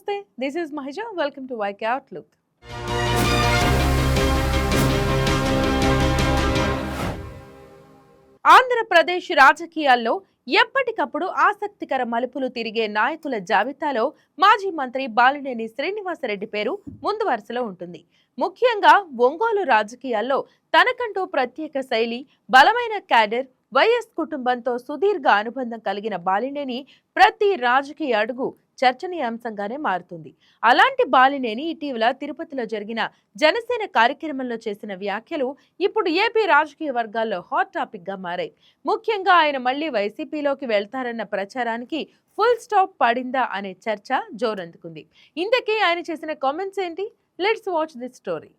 నమస్తే, this is Mahija. Welcome to YK outlook. Andhra Pradesh రాజకీయాల్లో ఎప్పటికప్పుడు ఆసక్తికర మలుపులు తిరిగే నాయకుల జాబితాలో మాజీ మంత్రి బాలినేని శ్రీనివాసరెడ్డి పేరు ముందు వరుసలో ఉంటుంది. ముఖ్యంగా ఒంగోలు రాజకీయాల్లో తనకంటూ ప్రత్యేక శైలి, బలమైన క్యాడర్, వైఎస్ కుటుంబంతో సుదీర్ఘ అనుబంధం కలిగిన బాలినేని ప్రతి రాజకీయ అడుగు చర్చనీయాంశంగానే మారుతుంది. అలాంటి బాలినేని ఇటీవల తిరుపతిలో జరిగిన జనసేన కార్యక్రమంలో చేసిన వ్యాఖ్యలు ఇప్పుడు ఏపీ రాజకీయ వర్గాల్లో హాట్ టాపిక్ గా మారాయి. ముఖ్యంగా ఆయన మళ్లీ వైసీపీలోకి వెళ్తారన్న ప్రచారానికి ఫుల్ స్టాప్ పడిందా అనే చర్చ జోరందుకుంది. ఇంతకీ ఆయన చేసిన కామెంట్స్ ఏంటి? Let's watch this story.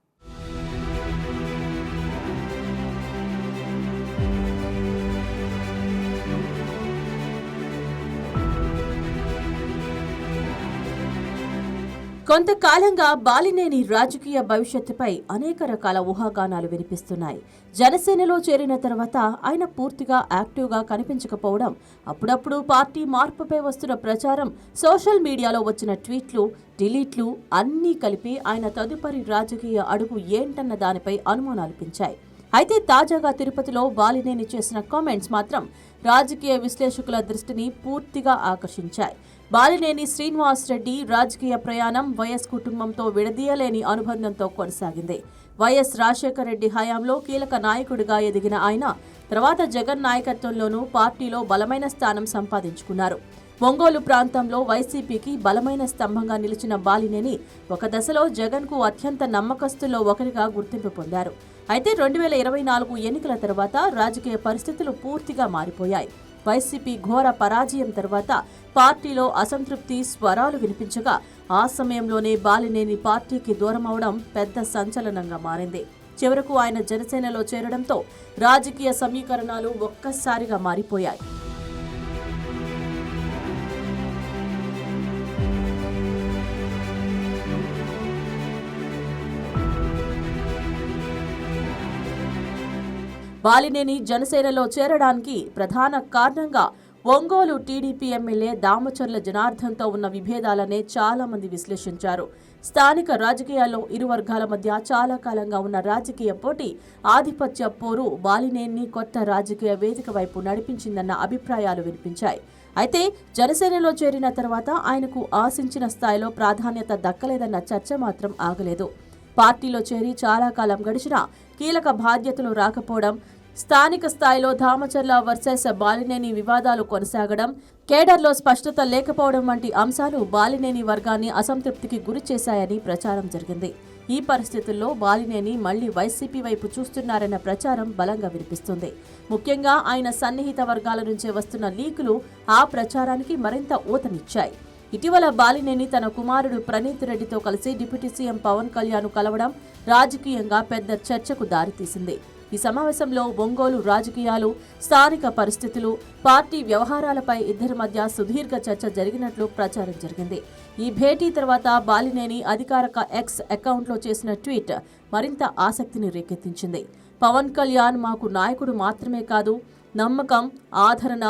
కొంతకాలంగా బాలినేని రాజకీయ భవిష్యత్తుపై అనేక రకాల ఊహాగానాలు వినిపిస్తున్నాయి. జనసేనలో చేరిన తర్వాత ఆయన పూర్తిగా యాక్టివ్గా కనిపించకపోవడం, అప్పుడప్పుడు పార్టీ మార్పుపై వస్తున్న ప్రచారం, సోషల్ మీడియాలో వచ్చిన ట్వీట్లు, డిలీట్లు అన్నీ కలిపి ఆయన తదుపరి రాజకీయ అడుగు ఏంటన్న దానిపై అనుమానాలు పెంచాయి. అయితే తాజాగా తిరుపతిలో బాలినేని చేసిన కామెంట్స్ మాత్రం రాజకీయ విశ్లేషకుల దృష్టిని పూర్తిగా ఆకర్షించాయి. బాలినేని శ్రీనివాసరెడ్డి రాజకీయ ప్రయాణం వైఎస్ కుటుంబంతో విడదీయలేని అనుబంధంతో కొనసాగింది. వైఎస్ రాజశేఖర రెడ్డి హయాంలో కీలక నాయకుడిగా ఎదిగిన ఆయన తర్వాత జగన్ నాయకత్వంలోనూ పార్టీలో బలమైన స్థానం సంపాదించుకున్నారు. ఒంగోలు ప్రాంతంలో వైసీపీకి బలమైన స్తంభంగా నిలిచిన బాలినేని ఒక దశలో జగన్కు అత్యంత నమ్మకస్తుల్లో ఒకరిగా గుర్తింపు పొందారు. అయితే 2024 ఎన్నికల తర్వాత రాజకీయ పరిస్థితులు పూర్తిగా మారిపోయాయి. వైసీపీ ఘోర పరాజయం తర్వాత పార్టీలో అసంతృప్తి స్వరాలు వినిపించగా ఆ సమయంలోనే బాలినేని పార్టీకి దూరమవడం పెద్ద సంచలనంగా మారింది. చివరకు ఆయన జనసేనలో చేరడంతో రాజకీయ సమీకరణాలు ఒక్కసారిగా మారిపోయాయి. బాలినేని జనసేనలో చేరడానికి ప్రధాన కారణంగా ఒంగోలు టీడీపీ ఎమ్మెల్యే దామచర్ల జనార్దన్తో ఉన్న విభేదాలనే చాలా మంది విశ్లేషించారు. స్థానిక రాజకీయాల్లో ఇరు వర్గాల మధ్య చాలా కాలంగా ఉన్న రాజకీయ పోటీ, ఆధిపత్య పోరు బాలినేని కొత్త రాజకీయ వేదిక వైపు నడిపించిందన్న అభిప్రాయాలు వినిపించాయి. అయితే జనసేనలో చేరిన తర్వాత ఆయనకు ఆశించిన స్థాయిలో ప్రాధాన్యత దక్కలేదన్న చర్చ మాత్రం ఆగలేదు. పార్టీలో చేరి చాలా కాలం గడిచినా కీలక బాధ్యతలు రాకపోవడం, స్థానిక స్థాయిలో దామచర్ల వర్సెస్ బాలినేని వివాదాలు కొనసాగడం, కేడర్లో స్పష్టత లేకపోవడం వంటి అంశాలు బాలినేని వర్గాన్ని అసంతృప్తికి గురి చేశాయని ప్రచారం జరిగింది. ఈ పరిస్థితుల్లో బాలినేని మళ్లీ వైసీపీ వైపు చూస్తున్నారన్న ప్రచారం బలంగా వినిపిస్తుంది. ముఖ్యంగా ఆయన సన్నిహిత వర్గాల నుంచే వస్తున్న లీకులు ఆ ప్రచారానికి మరింత ఊతమిచ్చాయి. ఇటీవల బాలినేని తన కుమారుడు ప్రణీత్ రెడ్డితో కలిసి డిప్యూటీ సీఎం పవన్ కళ్యాణ్ కలవడం రాజకీయంగా పెద్ద చర్చకు దారితీసింది. ఈ సమావేశంలో ఒంగోలు రాజకీయాలు, స్థానిక పరిస్థితులు, పార్టీ వ్యవహారాలపై ఇద్దరి మధ్య సుదీర్ఘ చర్చ జరిగినట్లు ప్రచారం జరిగింది. ఈ భేటీ తర్వాత బాలినేని అధికారిక ఎక్స్ అకౌంట్లో చేసిన ట్వీట్ మరింత ఆసక్తిని రేకెత్తించింది. పవన్ కళ్యాణ్ మాకు నాయకుడు మాత్రమే కాదు, నమ్మకం, ఆదరణ,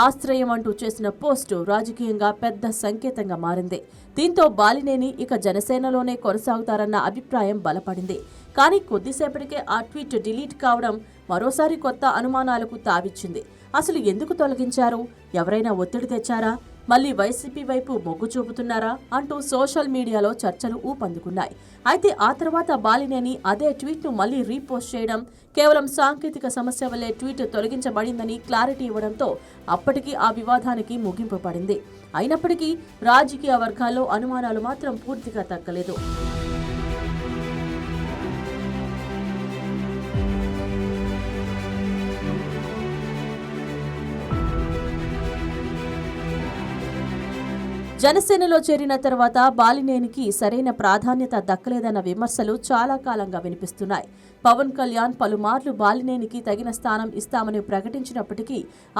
ఆశ్రయం అంటూ చేసిన పోస్టు రాజకీయంగా పెద్ద సంకేతంగా మారింది. దీంతో బాలినేని ఇక జనసేనలోనే కొనసాగుతారన్న అభిప్రాయం బలపడింది. కానీ కొద్దిసేపటికే ఆ ట్వీట్ డిలీట్ కావడం మరోసారి కొత్త అనుమానాలకు తావిచ్చింది. అసలు ఎందుకు తొలగించారు? ఎవరైనా ఒత్తిడి తెచ్చారా? మళ్లీ వైసీపీ వైపు మొగ్గు చూపుతున్నారా అంటూ సోషల్ మీడియాలో చర్చలు ఊపందుకున్నాయి. అయితే ఆ తర్వాత బాలినేని అదే ట్వీట్ను మళ్లీ రీపోస్ట్ చేయడం, కేవలం సాంకేతిక సమస్య వల్లే ట్వీట్ తొలగించబడిందని క్లారిటీ ఇవ్వడంతో అప్పటికి ఆ వివాదానికి ముగింపు పడింది. అయినప్పటికీ రాజకీయ వర్గాల్లో అనుమానాలు మాత్రం పూర్తిగా తగ్గలేదు. జనసేనలో చేరిన తర్వాత బాలినేనికి సరైన ప్రాధాన్యత దక్కలేదన్న విమర్శలు చాలా కాలంగా వినిపిస్తున్నాయి. పవన్ కళ్యాణ్ పలుమార్లు బాలినేనికి తగిన స్థానం ఇస్తామని ప్రకటించినప్పటికీ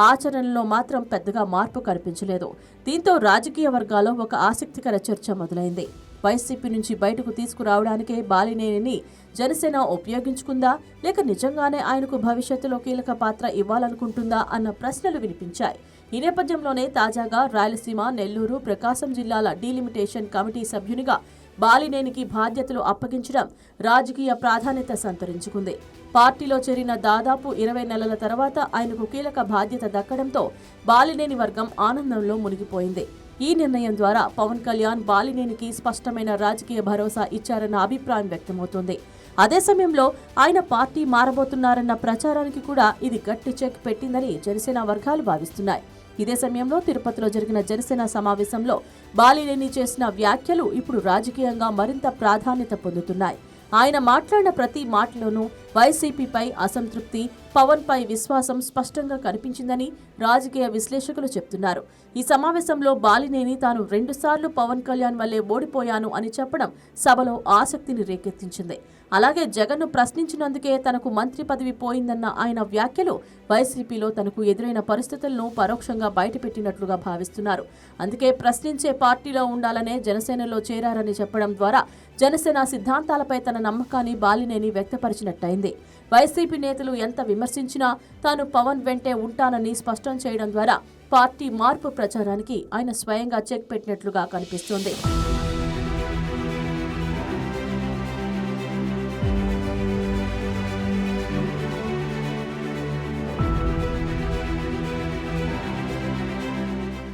ఆచరణలో మాత్రం పెద్దగా మార్పు కనిపించలేదు. దీంతో రాజకీయ వర్గాల్లో ఒక ఆసక్తికర చర్చ మొదలైంది. వైసీపీ నుంచి బయటకు తీసుకురావడానికే బాలినేనిని జనసేన ఉపయోగించుకుందా లేక నిజంగానే ఆయనకు భవిష్యత్తులో కీలక పాత్ర ఇవ్వాలనుకుంటుందా అన్న ప్రశ్నలు వినిపించాయి. ఈ నేపథ్యంలోనే తాజాగా రాయలసీమ, నెల్లూరు, ప్రకాశం జిల్లాల డీలిమిటేషన్ కమిటీ సభ్యునిగా బాలినేనికి బాధ్యతలు అప్పగించడం రాజకీయ ప్రాధాన్యత సంతరించుకుంది. పార్టీలో చేరిన దాదాపు 20 నెలల తర్వాత ఆయనకు కీలక బాధ్యత దక్కడంతో బాలినేని వర్గం ఆనందంలో మునిగిపోయింది. ఈ నిర్ణయం ద్వారా పవన్ కళ్యాణ్ బాలినేనికి స్పష్టమైన రాజకీయ భరోసా ఇచ్చారన్న అభిప్రాయం వ్యక్తమవుతోంది. అదే సమయంలో ఆయన పార్టీ మారబోతున్నారన్న ప్రచారానికి కూడా ఇది గట్టి చెక్ పెట్టిందని జనసేన వర్గాలు భావిస్తున్నాయి. ఇదే సమయంలో తిరుపతిలో జరిగిన జనసేన సమావేశంలో బాలినేని చేసిన వ్యాఖ్యలు ఇప్పుడు రాజకీయంగా మరింత ప్రాధాన్యత పొందుతున్నాయి. ఆయన మాట్లాడిన ప్రతి మాటలోనూ వైసీపీపై అసంతృప్తి, పవన్ పై విశ్వాసం స్పష్టంగా కనిపించిందని రాజకీయ విశ్లేషకులు చెప్తున్నారు. ఈ సమావేశంలో బాలినేని తాను 2 సార్లు పవన్ కళ్యాణ్ వల్లే ఓడిపోయాను అని చెప్పడం సభలో ఆసక్తిని రేకెత్తించింది. అలాగే జగన్ను ప్రశ్నించినందుకే తనకు మంత్రి పదవి పోయిందన్న ఆయన వ్యాఖ్యలు వైసీపీలో తనకు ఎదురైన పరిస్థితులను పరోక్షంగా బయటపెట్టినట్లుగా భావిస్తున్నారు. అందుకే ప్రశ్నించే పార్టీలో ఉండాలనే జనసేనలో చేరారని చెప్పడం ద్వారా జనసేన సిద్ధాంతాలపై తన నమ్మకాన్ని బాలినేని వ్యక్తపరిచినట్టయింది. వైసీపీ నేతలు ఎంత విమర్శించినా తాను పవన్ వెంటే ఉంటానని స్పష్టం చేయడం ద్వారా పార్టీ మార్పు ప్రచారానికి ఆయన స్వయంగా చెక్ పెట్టినట్లుగా కనిపిస్తోంది.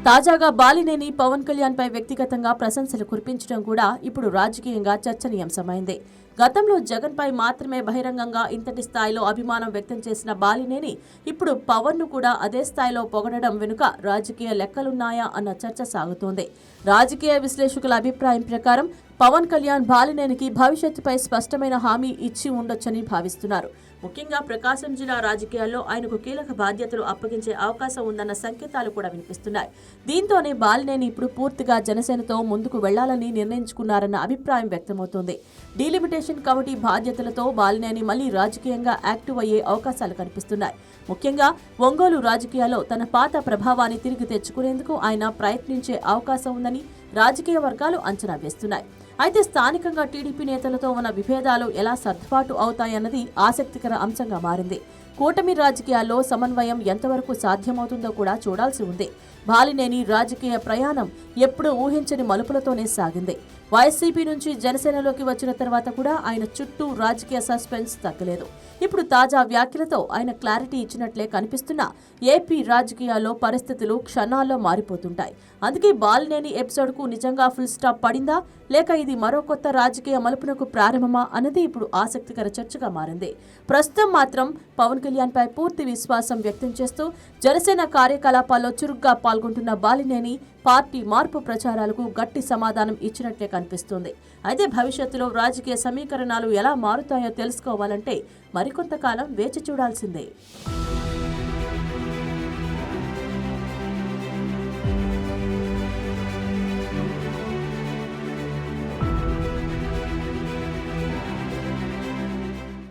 తాజాగా బాలినేని పవన్ కళ్యాణ్ పై వ్యక్తిగతంగా ప్రశంసలు కురిపించడం కూడా ఇప్పుడు రాజకీయంగా చర్చనీయాంశమైంది. గతంలో జగన్ పై మాత్రమే బహిరంగంగా ఇంతటి స్థాయిలో అభిమానం వ్యక్తం చేసిన బాలినేని ఇప్పుడు పవన్ ను కూడా అదే స్థాయిలో పొగడడం వెనుక రాజకీయ లెక్కలున్నాయా అన్న చర్చ సాగుతోంది. రాజకీయ విశ్లేషకుల అభిప్రాయం ప్రకారం పవన్ కళ్యాణ్ బాలినేనికి భవిష్యత్తుపై స్పష్టమైన హామీ ఇచ్చి ఉండొచ్చని భావిస్తున్నారు. ముఖ్యంగా ప్రకాశం జిల్లా రాజకీయాల్లో ఆయనకు కీలక బాధ్యతలు అప్పగించే అవకాశం ఉందన్న సంకేతాలు కూడా వినిపిస్తున్నాయి. దీంతోనే బాలినేని ఇప్పుడు పూర్తిగా జనసేనతో ముందుకు వెళ్లాలని నిర్ణయించుకున్నారన్న అభిప్రాయం వ్యక్తమవుతోంది. డీలిమిటేషన్ కమిటీ బాధ్యతలతో బాలినేని మళ్లీ రాజకీయంగా యాక్టివ్ అయ్యే అవకాశాలు కనిపిస్తున్నాయి. ముఖ్యంగా ఒంగోలు రాజకీయాల్లో తన పాత ప్రభావాన్ని తిరిగి తెచ్చుకునేందుకు ఆయన ప్రయత్నించే అవకాశం ఉందని రాజకీయ వర్గాలు అంచనా వేస్తున్నాయి. అయితే స్థానికంగా టీడీపీ నేతలతో ఉన్న విభేదాలు ఎలా సర్దుబాటు అవుతాయన్నది ఆసక్తికర అంశంగా మారింది. కూటమి రాజకీయాల్లో సమన్వయం ఎంతవరకు సాధ్యమవుతుందో కూడా చూడాల్సి ఉంది. బాలినేని రాజకీయ ప్రయాణం ఎప్పుడూ ఊహించని మలుపులతోనే సాగింది. వైసీపీ నుంచి జనసేనలోకి వచ్చిన తర్వాత కూడా ఆయన చుట్టూ రాజకీయ సస్పెన్స్ తగ్గలేదు. ఇప్పుడు తాజా వ్యాఖ్యలతో ఆయన క్లారిటీ ఇచ్చినట్లే కనిపిస్తున్నా ఏపీ రాజకీయాల్లో పరిస్థితులు క్షణాల్లో మారిపోతుంటాయి. అందుకే బాలినేని ఎపిసోడ్కు నిజంగా ఫుల్ స్టాప్ పడిందా లేక ఇది మరో కొత్త రాజకీయ మలుపునకు ప్రారంభమా అన్నది ఇప్పుడు ఆసక్తికర చర్చగా మారింది. ప్రస్తుతం మాత్రం పవన్ కళ్యాణ్ పై పూర్తి విశ్వాసం వ్యక్తం చేస్తూ జనసేన కార్యకలాపాల్లో చురుగ్గా పాల్గొంటున్న బాలినేని పార్టీ మార్పు ప్రచారాలకు గట్టి సమాధానం ఇచ్చినట్లే కనిపిస్తోంది. అయితే భవిష్యత్తులో రాజకీయ సమీకరణాలు ఎలా మారుతాయో తెలుసుకోవాలంటే మరికొంతకాలం వేచి చూడాల్సిందే.